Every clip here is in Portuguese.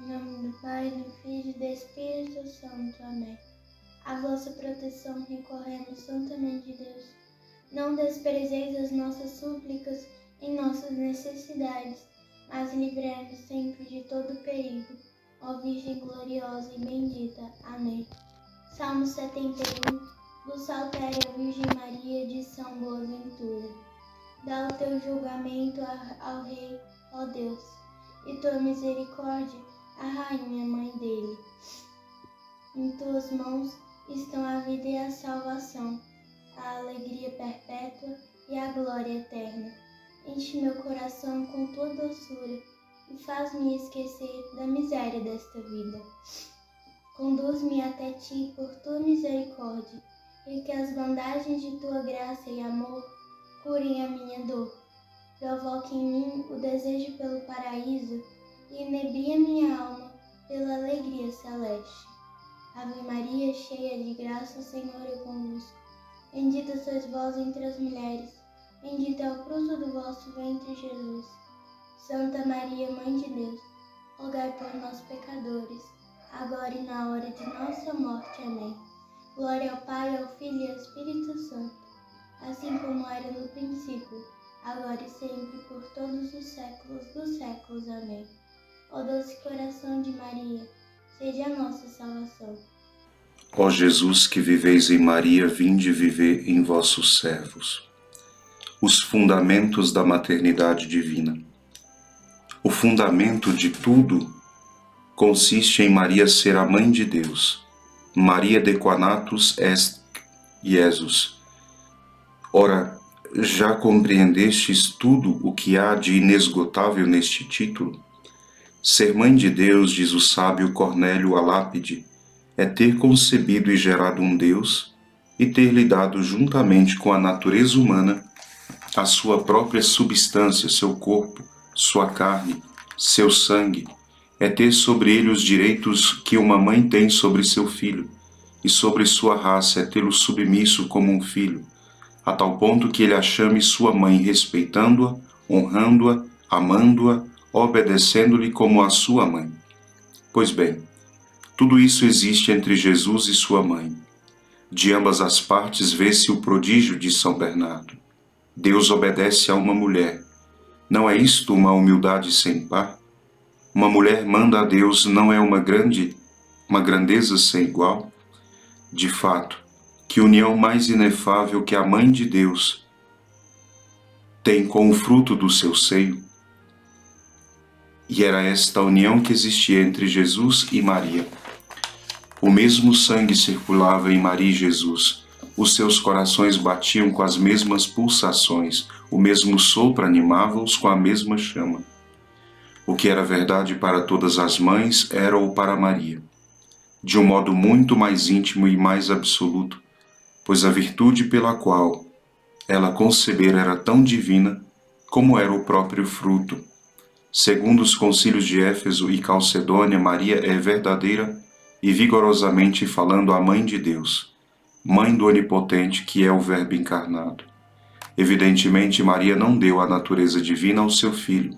Em nome do Pai, do Filho e do Espírito Santo. Amém. A vossa proteção recorremos, Santa Mãe de Deus. Não desprezeis as nossas súplicas em nossas necessidades, mas livrai-nos sempre de todo perigo. Ó Virgem gloriosa e bendita. Amém. Salmo 71, do Saltério à Virgem Maria de São Boaventura. Dá o teu julgamento ao Rei, ó Deus, e tua misericórdia à Rainha, Mãe dele. Em tuas mãos estão a vida e a salvação, a alegria perpétua e a glória eterna. Enche meu coração com tua doçura e faz-me esquecer da miséria desta vida. Conduz-me até ti por tua misericórdia, e que as bandagens de tua graça e amor curem a minha dor. Provoque em mim o desejo pelo paraíso e inebria minha alma pela alegria celeste. Ave Maria, cheia de graça, o Senhor é convosco. Bendita sois vós entre as mulheres, bendito é o fruto do vosso ventre, Jesus. Santa Maria, Mãe de Deus, rogai por nós, pecadores, agora e na hora de nossa morte. Amém. Glória ao Pai, ao Filho e ao Espírito Santo, assim como era no princípio, agora e sempre, por todos os séculos dos séculos. Amém. Ó doce coração de Maria, seja a nossa salvação. Ó Jesus, que viveis em Maria, vinde viver em vossos servos. Os fundamentos da maternidade divina. O fundamento de tudo consiste em Maria ser a Mãe de Deus. Maria dequanatus est Iesus. Ora, já compreendestes tudo o que há de inesgotável neste título? Ser Mãe de Deus, diz o sábio Cornélio a Lápide, é ter concebido e gerado um Deus e ter lhe dado juntamente com a natureza humana a sua própria substância, seu corpo, sua carne, seu sangue, é ter sobre ele os direitos que uma mãe tem sobre seu filho, e sobre sua raça é tê-lo submisso como um filho, a tal ponto que ele a chame sua mãe, respeitando-a, honrando-a, amando-a, obedecendo-lhe como a sua mãe. Pois bem, tudo isso existe entre Jesus e sua mãe. De ambas as partes vê-se o prodígio de São Bernardo. Deus obedece a uma mulher. Não é isto uma humildade sem par? Uma mulher manda a Deus não é uma grandeza sem igual? De fato, que união mais inefável que a Mãe de Deus tem com o fruto do seu seio? E era esta a união que existia entre Jesus e Maria. O mesmo sangue circulava em Maria e Jesus. Os seus corações batiam com as mesmas pulsações, o mesmo sopro animava-os com a mesma chama. O que era verdade para todas as mães era-o para Maria, de um modo muito mais íntimo e mais absoluto, pois a virtude pela qual ela concebera era tão divina como era o próprio fruto. Segundo os concílios de Éfeso e Calcedônia, Maria é verdadeira e vigorosamente falando a Mãe de Deus, Mãe do Onipotente, que é o Verbo encarnado. Evidentemente, Maria não deu a natureza divina ao seu filho.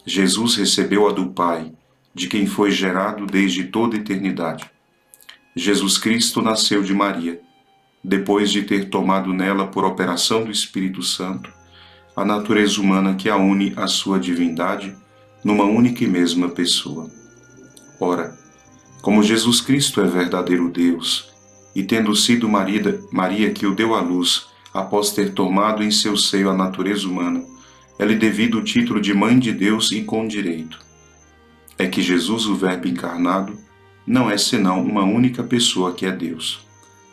Jesus recebeu a do Pai, de quem foi gerado desde toda a eternidade. Jesus Cristo nasceu de Maria, depois de ter tomado nela, por operação do Espírito Santo, a natureza humana que a une à sua divindade numa única e mesma pessoa. Ora, como Jesus Cristo é verdadeiro Deus, e tendo sido Maria que o deu à luz, após ter tomado em seu seio a natureza humana, é-lhe devido o título de Mãe de Deus e com direito. É que Jesus, o Verbo encarnado, não é senão uma única pessoa que é Deus.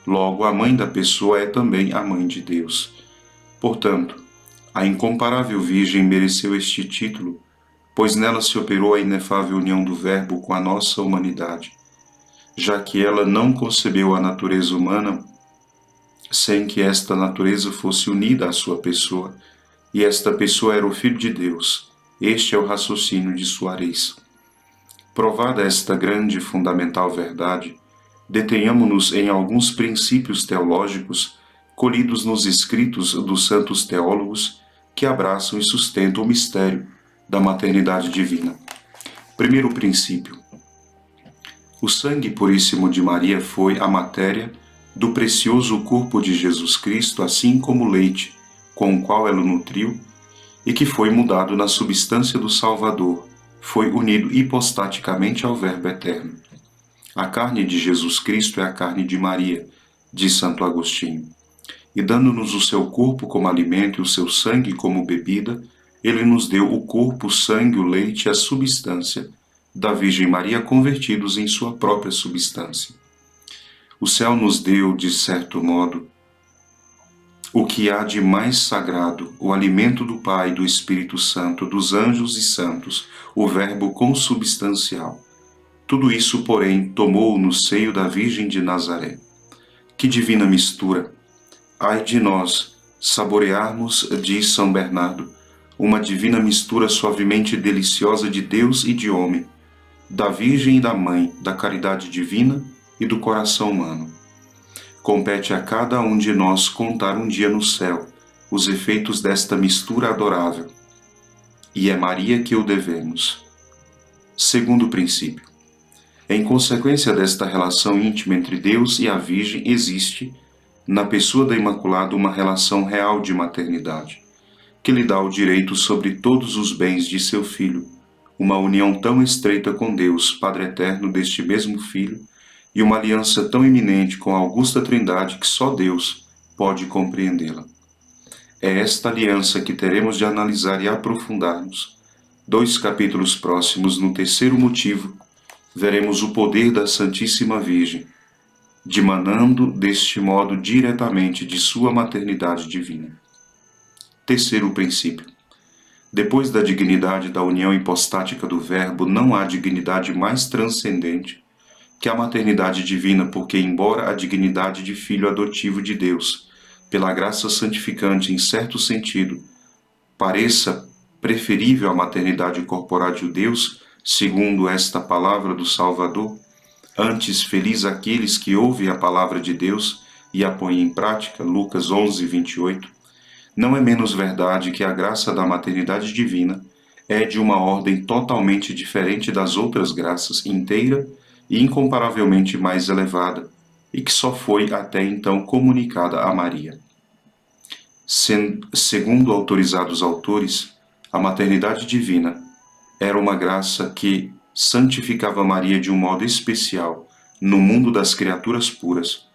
Logo, a mãe da pessoa é também a Mãe de Deus. Portanto, a incomparável Virgem mereceu este título, pois nela se operou a inefável união do Verbo com a nossa humanidade, já que ela não concebeu a natureza humana sem que esta natureza fosse unida à sua pessoa, e esta pessoa era o Filho de Deus. Este é o raciocínio de Suárez. Provada esta grande e fundamental verdade, detenhamo-nos em alguns princípios teológicos colhidos nos escritos dos santos teólogos que abraçam e sustentam o mistério da maternidade divina. Primeiro princípio. O sangue puríssimo de Maria foi a matéria do precioso corpo de Jesus Cristo, assim como o leite com o qual ela o nutriu, e que foi mudado na substância do Salvador, foi unido hipostaticamente ao Verbo eterno. A carne de Jesus Cristo é a carne de Maria, diz Santo Agostinho. E dando-nos o seu corpo como alimento e o seu sangue como bebida, ele nos deu o corpo, o sangue, o leite e a substância da Virgem Maria convertidos em sua própria substância. O céu nos deu, de certo modo, o que há de mais sagrado, o alimento do Pai, do Espírito Santo, dos anjos e santos, o Verbo consubstancial. Tudo isso, porém, tomou no seio da Virgem de Nazaré. Que divina mistura! Ai de nós, saborearmos, diz São Bernardo, uma divina mistura suavemente deliciosa de Deus e de homem, da Virgem e da Mãe, da caridade divina e do coração humano. Compete a cada um de nós contar um dia no céu os efeitos desta mistura adorável. E é Maria que o devemos. Segundo princípio. Em consequência desta relação íntima entre Deus e a Virgem, existe, na pessoa da Imaculada, uma relação real de maternidade, que lhe dá o direito sobre todos os bens de seu Filho, uma união tão estreita com Deus, Padre Eterno deste mesmo Filho, e uma aliança tão eminente com a augusta Trindade que só Deus pode compreendê-la. É esta aliança que teremos de analisar e aprofundar-nos. 2 capítulos próximos, no terceiro motivo, veremos o poder da Santíssima Virgem, dimanando deste modo diretamente de sua maternidade divina. Terceiro princípio. Depois da dignidade da união hipostática do Verbo, não há dignidade mais transcendente que a maternidade divina, porque, embora a dignidade de filho adotivo de Deus, pela graça santificante em certo sentido, pareça preferível à maternidade corporal de Deus, segundo esta palavra do Salvador, antes feliz aqueles que ouvem a palavra de Deus e a põem em prática, Lucas 11, 28, não é menos verdade que a graça da maternidade divina é de uma ordem totalmente diferente das outras graças, inteira e incomparavelmente mais elevada, e que só foi até então comunicada a Maria. Segundo autorizados autores, a maternidade divina era uma graça que santificava Maria de um modo especial no mundo das criaturas puras.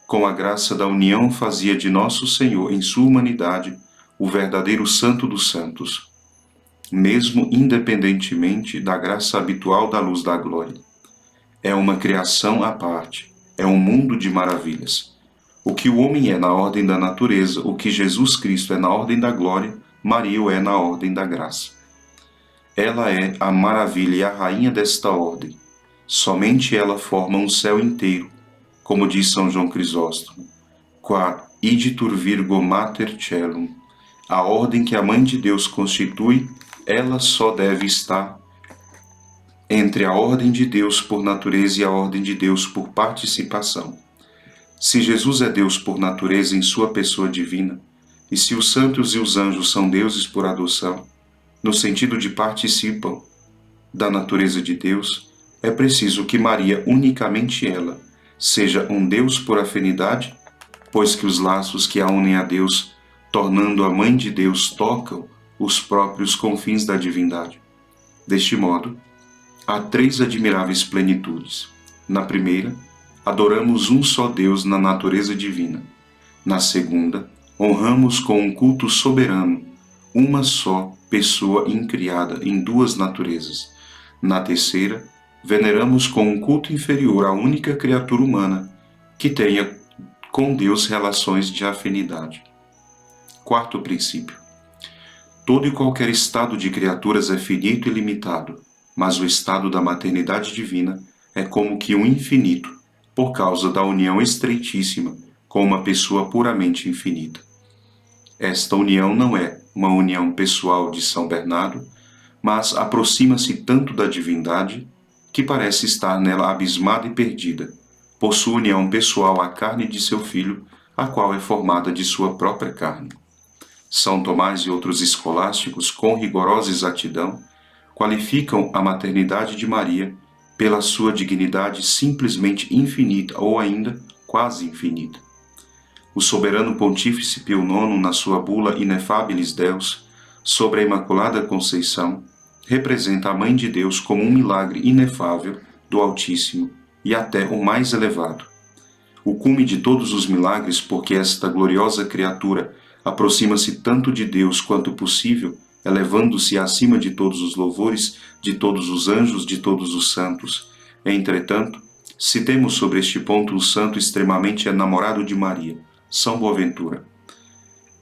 Com a graça da união fazia de nosso Senhor, em sua humanidade, o verdadeiro Santo dos Santos, mesmo independentemente da graça habitual da luz da glória. É uma criação à parte, é um mundo de maravilhas. O que o homem é na ordem da natureza, o que Jesus Cristo é na ordem da glória, Maria o é na ordem da graça. Ela é a maravilha e a rainha desta ordem. Somente ela forma um céu inteiro, como diz São João Crisóstomo, qua igitur virgo mater caelum. A ordem que a Mãe de Deus constitui, ela só deve estar entre a ordem de Deus por natureza e a ordem de Deus por participação. Se Jesus é Deus por natureza em sua pessoa divina, e se os santos e os anjos são deuses por adoção, no sentido de participam da natureza de Deus, é preciso que Maria, unicamente ela, seja um Deus por afinidade, pois que os laços que a unem a Deus, tornando a Mãe de Deus, tocam os próprios confins da divindade. Deste modo, há três admiráveis plenitudes. Na primeira, adoramos um só Deus na natureza divina. Na segunda, honramos com um culto soberano uma só pessoa incriada em duas naturezas. Na terceira, veneramos com um culto inferior a única criatura humana que tenha com Deus relações de afinidade. Quarto princípio. Todo e qualquer estado de criaturas é finito e limitado, mas o estado da maternidade divina é como que um infinito, por causa da união estreitíssima com uma pessoa puramente infinita. Esta união não é uma união pessoal de São Bernardo, mas aproxima-se tanto da divindade que parece estar nela abismada e perdida, por sua união pessoal à carne de seu Filho, a qual é formada de sua própria carne. São Tomás e outros escolásticos, com rigorosa exatidão, qualificam a maternidade de Maria pela sua dignidade simplesmente infinita ou ainda quase infinita. O soberano pontífice Pio IX, na sua bula Ineffabilis Deus, sobre a Imaculada Conceição, representa a Mãe de Deus como um milagre inefável do Altíssimo e até o mais elevado. O cume de todos os milagres, porque esta gloriosa criatura aproxima-se tanto de Deus quanto possível, elevando-se acima de todos os louvores, de todos os anjos, de todos os santos. Entretanto, citemos sobre este ponto um santo extremamente enamorado de Maria, São Boaventura.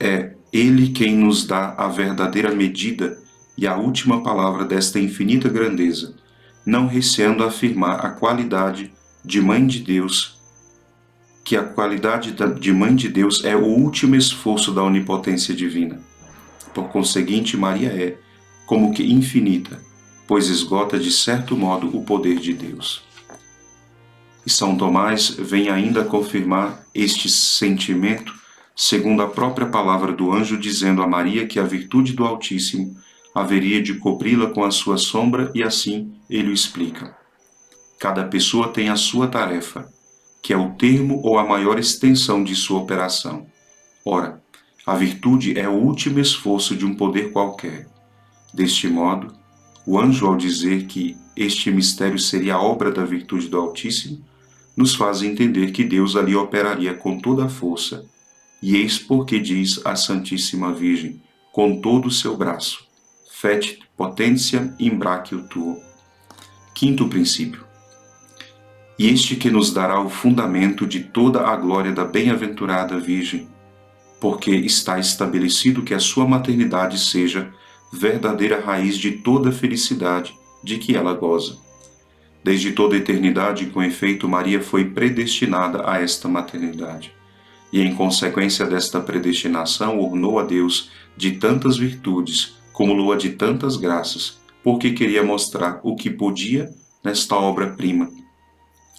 É ele quem nos dá a verdadeira medida e a última palavra desta infinita grandeza, não receando afirmar a qualidade de Mãe de Deus, que a qualidade de Mãe de Deus é o último esforço da onipotência divina. Por conseguinte, Maria é, como que infinita, pois esgota de certo modo o poder de Deus. E São Tomás vem ainda confirmar este sentimento, segundo a própria palavra do anjo, dizendo a Maria que a virtude do Altíssimo haveria de cobri-la com a sua sombra, e assim ele o explica. Cada pessoa tem a sua tarefa, que é o termo ou a maior extensão de sua operação. Ora, a virtude é o último esforço de um poder qualquer. Deste modo, o anjo, ao dizer que este mistério seria a obra da virtude do Altíssimo, nos faz entender que Deus ali operaria com toda a força. E eis porque diz a Santíssima Virgem, com todo o seu braço, Fet potentiam in brachio tuo. Quinto princípio. E este que nos dará o fundamento de toda a glória da bem-aventurada Virgem, porque está estabelecido que a sua maternidade seja verdadeira raiz de toda a felicidade de que ela goza. Desde toda a eternidade, com efeito, Maria foi predestinada a esta maternidade, e em consequência desta predestinação ornou a Deus de tantas virtudes, cumulou-a de tantas graças, porque queria mostrar o que podia nesta obra-prima,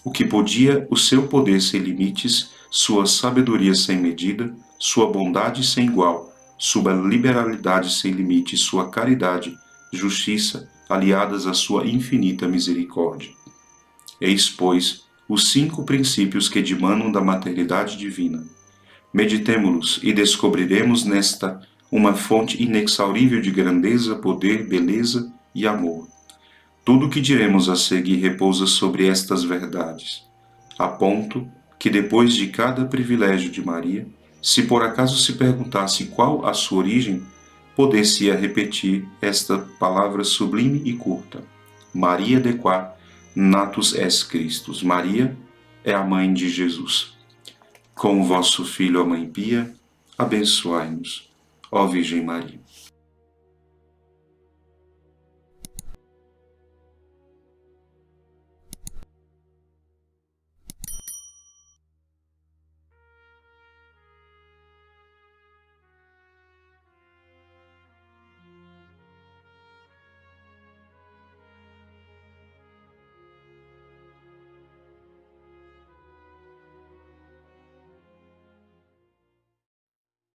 o que podia o seu poder sem limites, sua sabedoria sem medida, sua bondade sem igual, sua liberalidade sem limite, sua caridade, justiça, aliadas à sua infinita misericórdia. Eis, pois, os 5 princípios que dimanam da maternidade divina. Meditemo-los e descobriremos nesta uma fonte inexaurível de grandeza, poder, beleza e amor. Tudo o que diremos a seguir repousa sobre estas verdades, a ponto que depois de cada privilégio de Maria, se por acaso se perguntasse qual a sua origem, poder-se-ia repetir esta palavra sublime e curta: Maria de qua natus est Christus. Maria é a mãe de Jesus. Com o vosso Filho, a Mãe Pia, abençoai-nos, ó Virgem Maria.